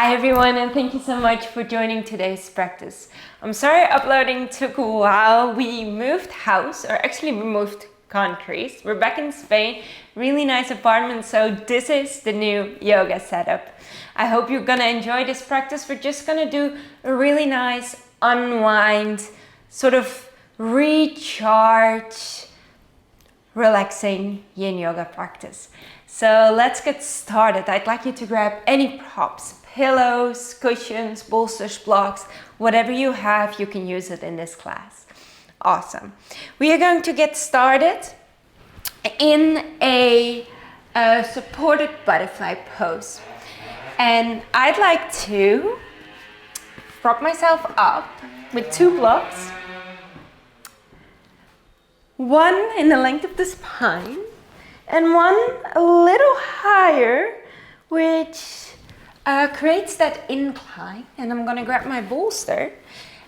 Hi everyone, and thank you so much for joining today's practice. I'm sorry uploading took a while. We moved house, or actually we moved countries. We're back in Spain, really nice apartment, so this is the new yoga setup. I hope you're gonna enjoy this practice. We're just gonna do a really nice unwind, sort of recharge, relaxing yin yoga practice. So let's get started. I'd like you to grab any props, pillows, cushions, bolsters, blocks, whatever you have, you can use it in this class. Awesome. We are going to get started in a supported butterfly pose. And I'd like to prop myself up with two blocks. One in the length of the spine and one a little higher, which creates that incline. And I'm gonna grab my bolster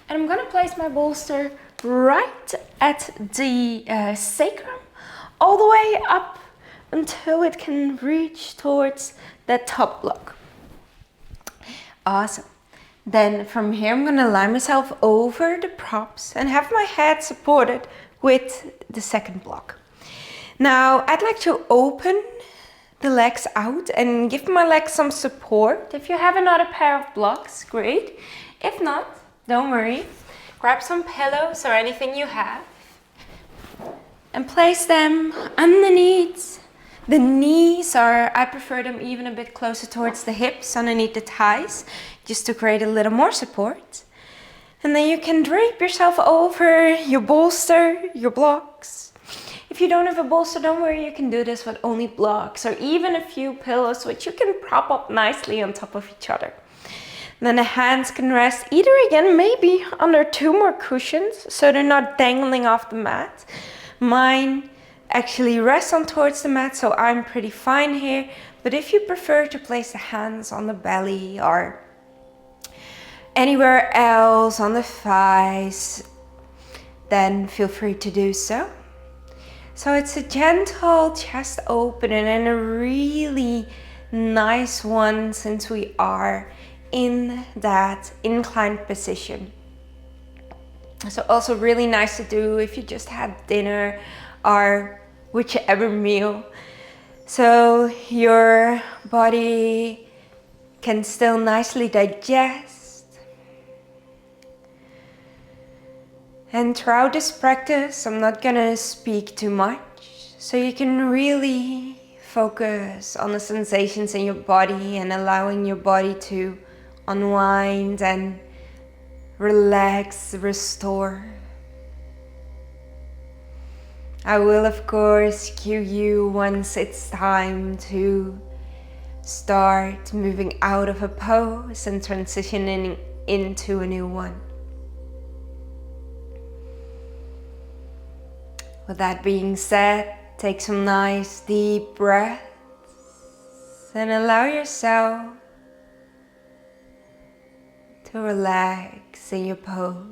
and I'm gonna place my bolster right at the sacrum, all the way up until it can reach towards that top block. Awesome. Then from here, I'm gonna lie myself over the props and have my head supported with the second block. Now, I'd like to open the legs out and give my legs some support. If you have another pair of blocks, great. If not, don't worry. Grab some pillows or anything you have and place them underneath the knees, or I prefer them even a bit closer towards the hips, underneath the thighs, just to create a little more support. And then you can drape yourself over your bolster, your blocks. If you don't have a bolster, don't worry, you can do this with only blocks or even a few pillows, which you can prop up nicely on top of each other. And then the hands can rest either again, maybe under two more cushions, so they're not dangling off the mat. Mine actually rest on towards the mat, so I'm pretty fine here. But if you prefer to place the hands on the belly or anywhere else on the thighs, then feel free to do so. So it's a gentle chest opening and a really nice one, since we are in that inclined position. So also really nice to do if you just had dinner or whichever meal. So your body can still nicely digest. And throughout this practice, I'm not gonna speak too much, so you can really focus on the sensations in your body and allowing your body to unwind and relax, restore. I will, of course, cue you once it's time to start moving out of a pose and transitioning into a new one. With that being said, take some nice deep breaths and allow yourself to relax in your pose.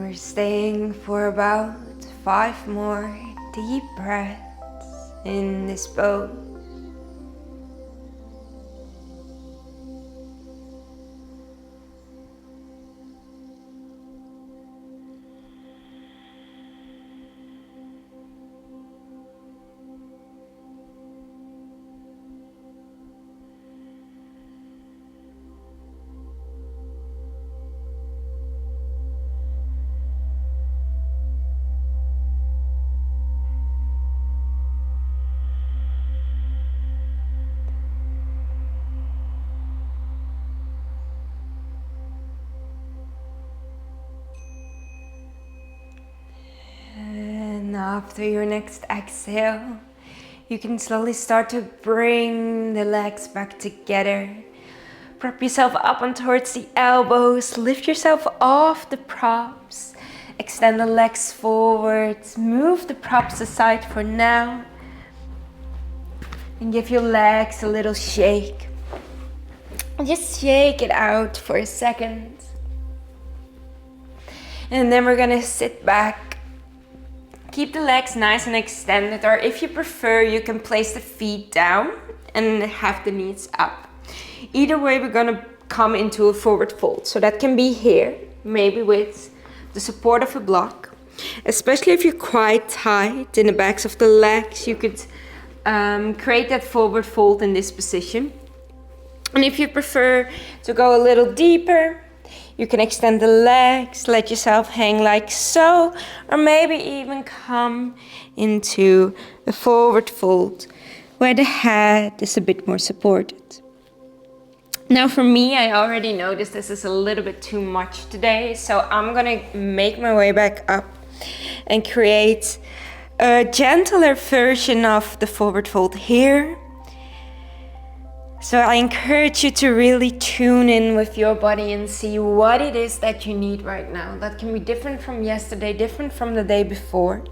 We're staying for about 5 more deep breaths in this pose. And after your next exhale, you can slowly start to bring the legs back together. Prop yourself up and towards the elbows, lift yourself off the props, extend the legs forwards, move the props aside for now, and give your legs a little shake. Just shake it out for a second. And then we're gonna sit back. Keep the legs nice and extended, or if you prefer, you can place the feet down and have the knees up. Either way, we're gonna come into a forward fold. So that can be here, maybe with the support of a block. Especially if you're quite tight in the backs of the legs, you could create that forward fold in this position. And if you prefer to go a little deeper, you can extend the legs, let yourself hang like so, or maybe even come into a forward fold where the head is a bit more supported. Now for me, I already noticed this is a little bit too much today, so I'm gonna make my way back up and create a gentler version of the forward fold here. So I encourage you to really tune in with your body and see what it is that you need right now. That can be different from yesterday, different from the day before.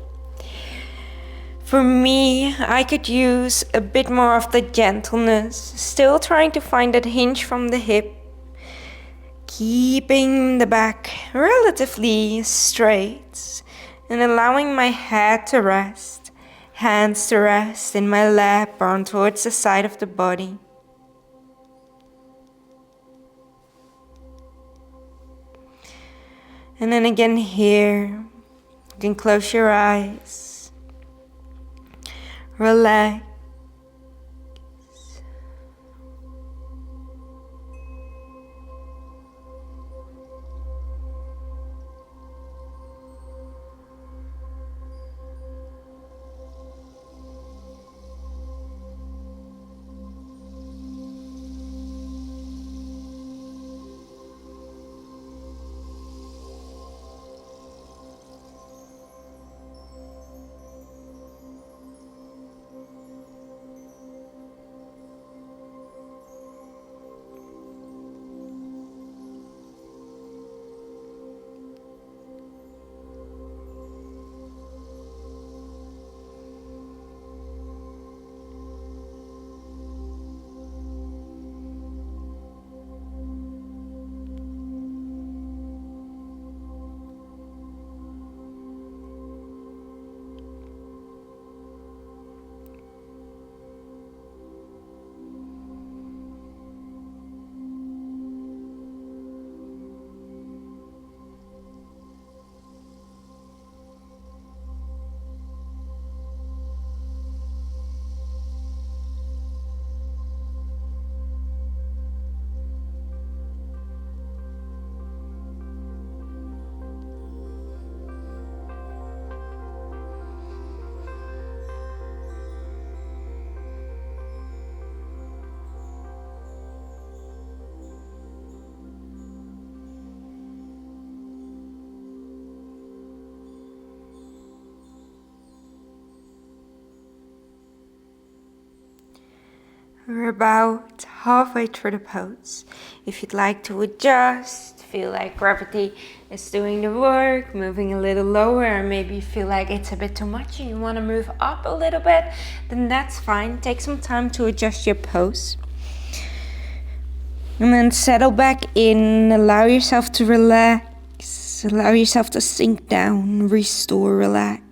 For me, I could use a bit more of the gentleness, still trying to find that hinge from the hip, keeping the back relatively straight and allowing my head to rest, hands to rest in my lap or on towards the side of the body. And then again here, you can close your eyes, relax. We're about halfway through the pose. If you'd like to adjust, feel like gravity is doing the work, moving a little lower, or maybe you feel like it's a bit too much and you want to move up a little bit, then that's fine. Take some time to adjust your pose. And then settle back in, allow yourself to relax, allow yourself to sink down, restore, relax.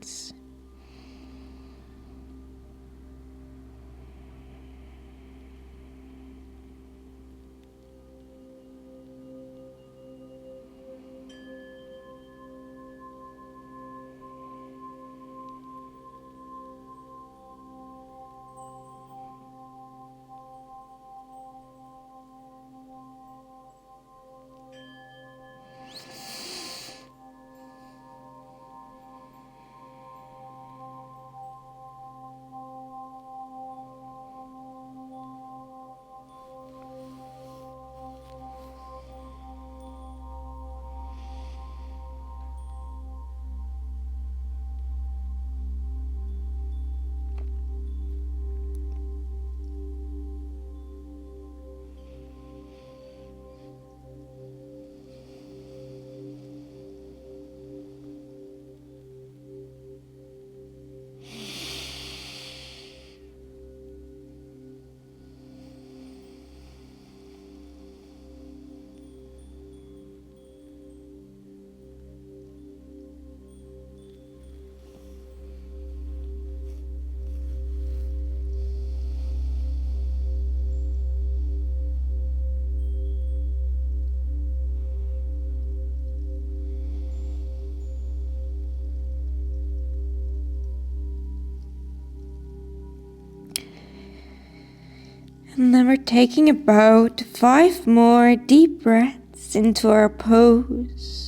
And then we're taking about 5 more deep breaths into our pose.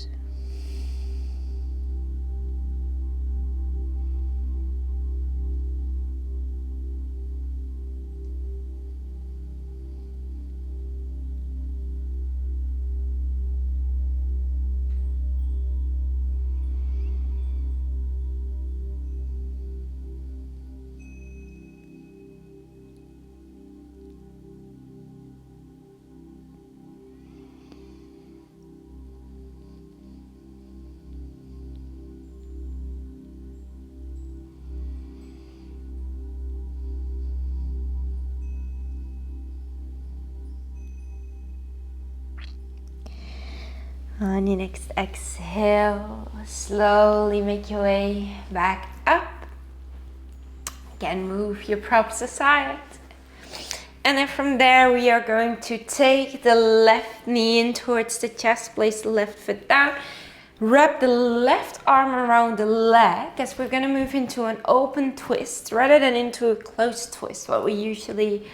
On your next exhale, slowly make your way back up. Again, move your props aside. And then from there, we are going to take the left knee in towards the chest, place the left foot down, wrap the left arm around the leg as we're going to move into an open twist rather than into a closed twist, what we usually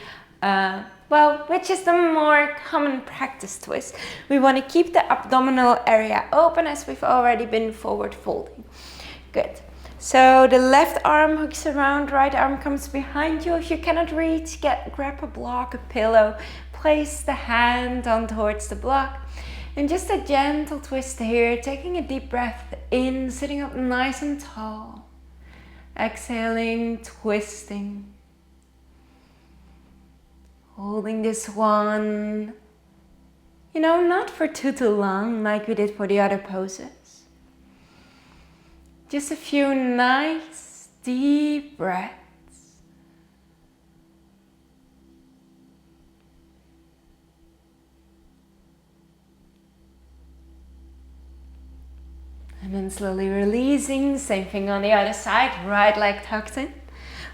which is the more common practice twist. We want to keep the abdominal area open as we've already been forward folding. Good. So the left arm hooks around, right arm comes behind you. If you cannot reach, grab a block, a pillow, place the hand on towards the block. And just a gentle twist here, taking a deep breath in, sitting up nice and tall. Exhaling, twisting. Holding this one, not for too long like we did for the other poses. Just a few nice deep breaths. And then slowly releasing, same thing on the other side, right leg tucked in.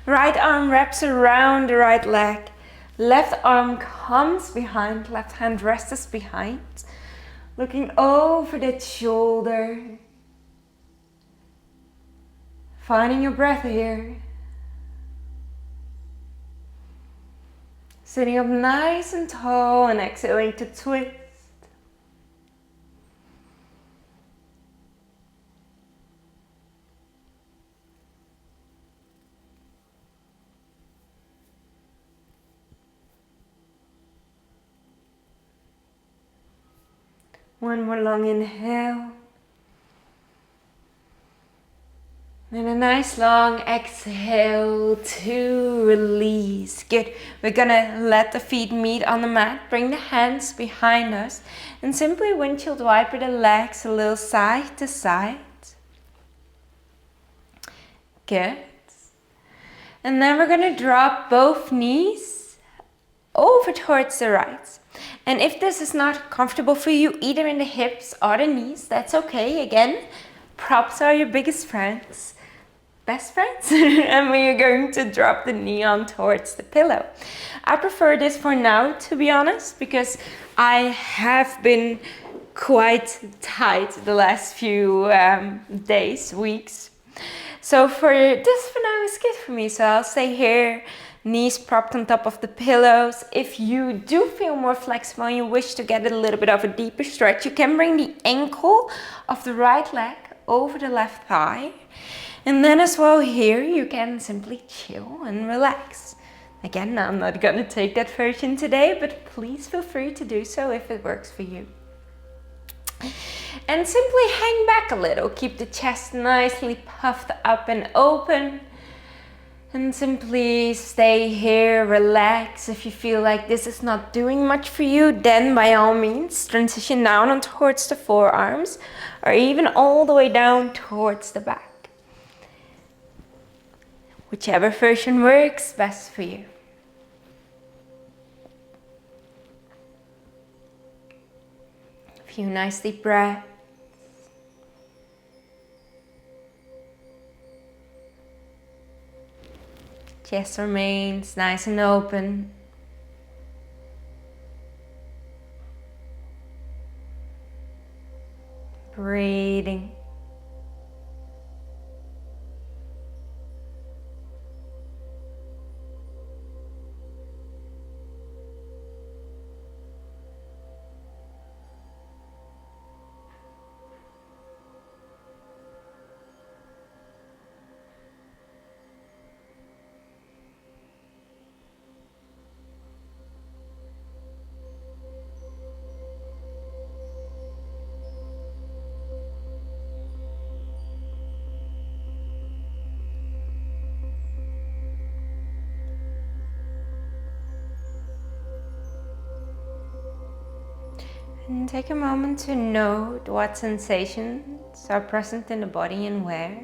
Right arm wraps around the right leg. Left arm comes behind, left hand rests behind. Looking over that shoulder. Finding your breath here. Sitting up nice and tall and exhaling to twist. One more long inhale. And a nice long exhale to release. Good. We're gonna let the feet meet on the mat. Bring the hands behind us. And simply windshield wiper the legs a little side to side. Good. And then we're gonna drop both knees over towards the right. And if this is not comfortable for you, either in the hips or the knees, that's okay. Again, props are your biggest friends, best friends. And when you're going to drop the knee on towards the pillow. I prefer this for now, to be honest, because I have been quite tight the last few days, weeks. So for now is good for me. So I'll stay here, knees propped on top of the pillows. If you do feel more flexible and you wish to get a little bit of a deeper stretch, you can bring the ankle of the right leg over the left thigh. And then as well here, you can simply chill and relax. Again, I'm not gonna take that version today, but please feel free to do so if it works for you. And simply hang back a little. Keep the chest nicely puffed up and open. And simply stay here, relax. If you feel like this is not doing much for you, then by all means, transition down on towards the forearms or even all the way down towards the back. Whichever version works best for you. A few nice deep breaths. Chest remains nice and open. Breathing. And take a moment to note what sensations are present in the body and where.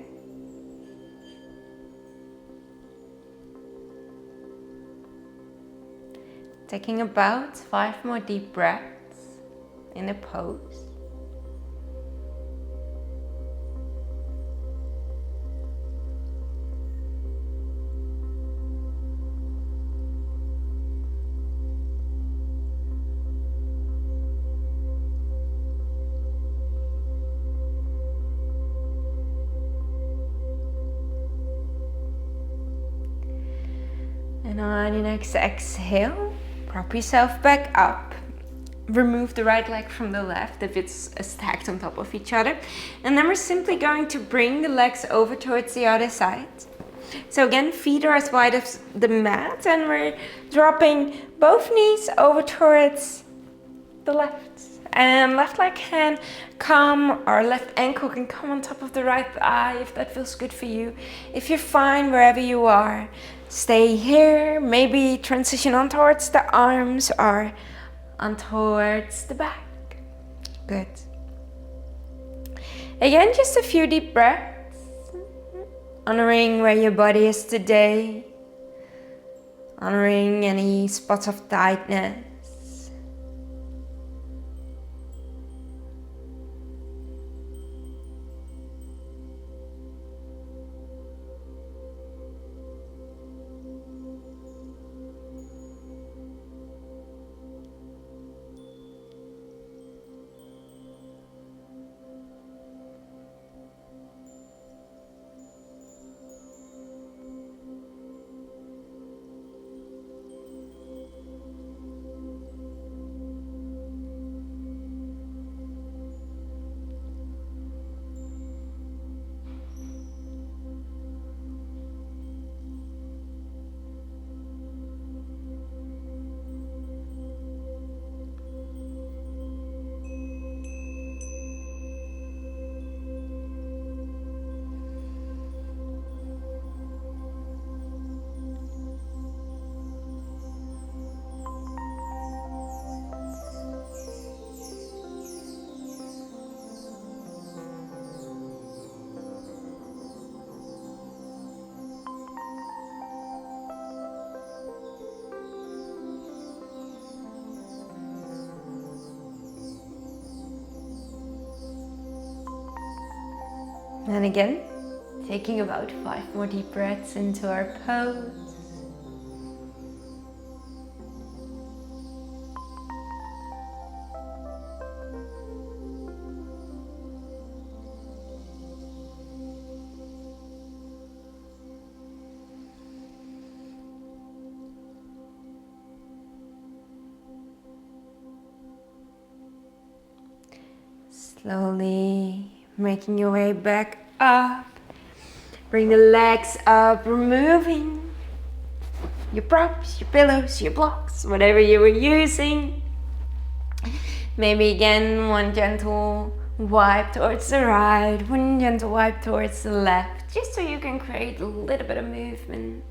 Taking about 5 more deep breaths in a pose. And on your next exhale, prop yourself back up. Remove the right leg from the left if it's stacked on top of each other. And then we're simply going to bring the legs over towards the other side. So again, feet are as wide as the mat and we're dropping both knees over towards the left. And left leg can come, or left ankle can come on top of the right thigh if that feels good for you. If you're fine wherever you are, stay here. Maybe transition on towards the arms or on towards the back. Good. Again, just a few deep breaths. Honoring where your body is today. Honoring any spots of tightness. And again, taking about 5 more deep breaths into our pose. Slowly making your way back up. Bring the legs up, removing your props, your pillows, your blocks, whatever you were using. Maybe again, one gentle wipe towards the right, one gentle wipe towards the left, just so you can create a little bit of movement.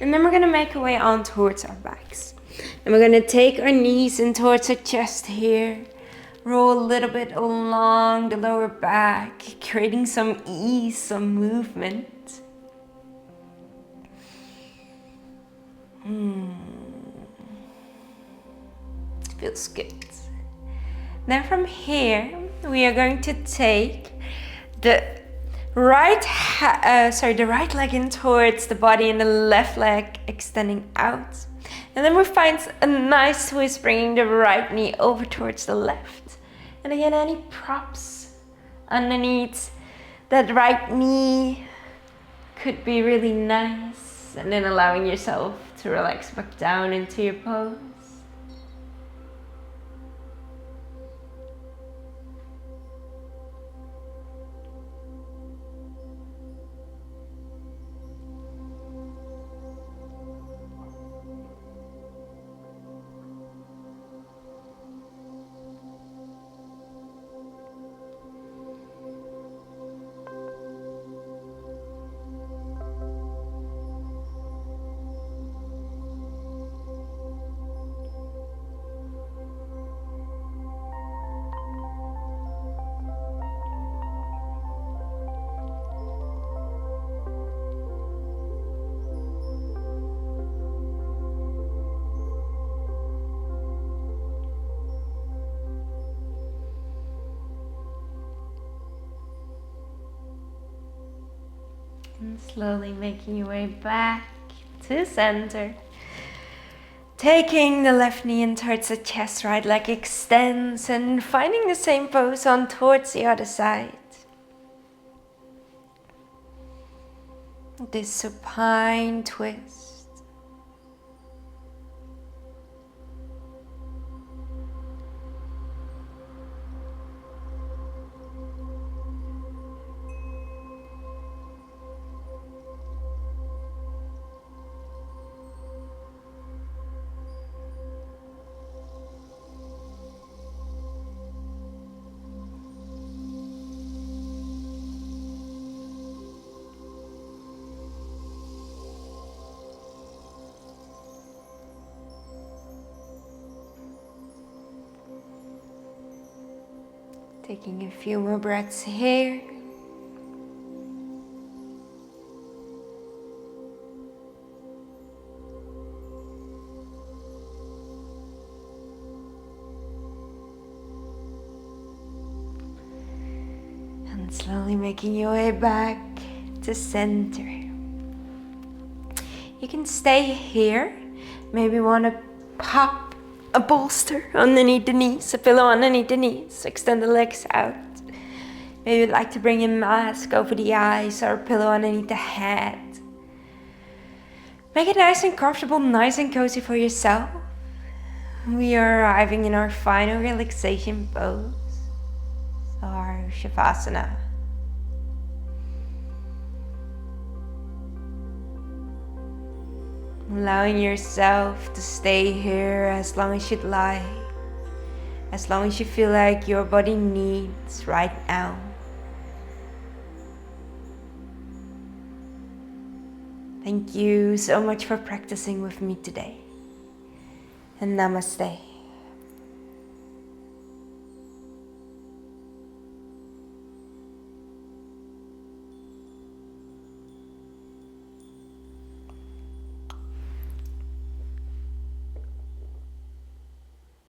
And then we're gonna make our way on towards our backs. And we're gonna take our knees in towards our chest here. Roll a little bit along the lower back, creating some ease, some movement. It feels good. Then from here, we are going to take the right leg in towards the body and the left leg extending out. And then we find a nice twist, bringing the right knee over towards the left. And again, any props underneath that right knee could be really nice. And then allowing yourself to relax back down into your pose. And slowly making your way back to center. Taking the left knee in towards the chest, right leg extends, and finding the same pose on towards the other side. This supine twist. Taking a few more breaths here. And slowly making your way back to center. You can stay here. Maybe want to pop a bolster underneath the knees, a pillow underneath the knees, extend the legs out. Maybe you'd like to bring a mask over the eyes or a pillow underneath the head. Make it nice and comfortable, nice and cozy for yourself. We are arriving in our final relaxation pose, our Shavasana. Allowing yourself to stay here as long as you'd like, as long as you feel like your body needs right now. Thank you so much for practicing with me today. And namaste.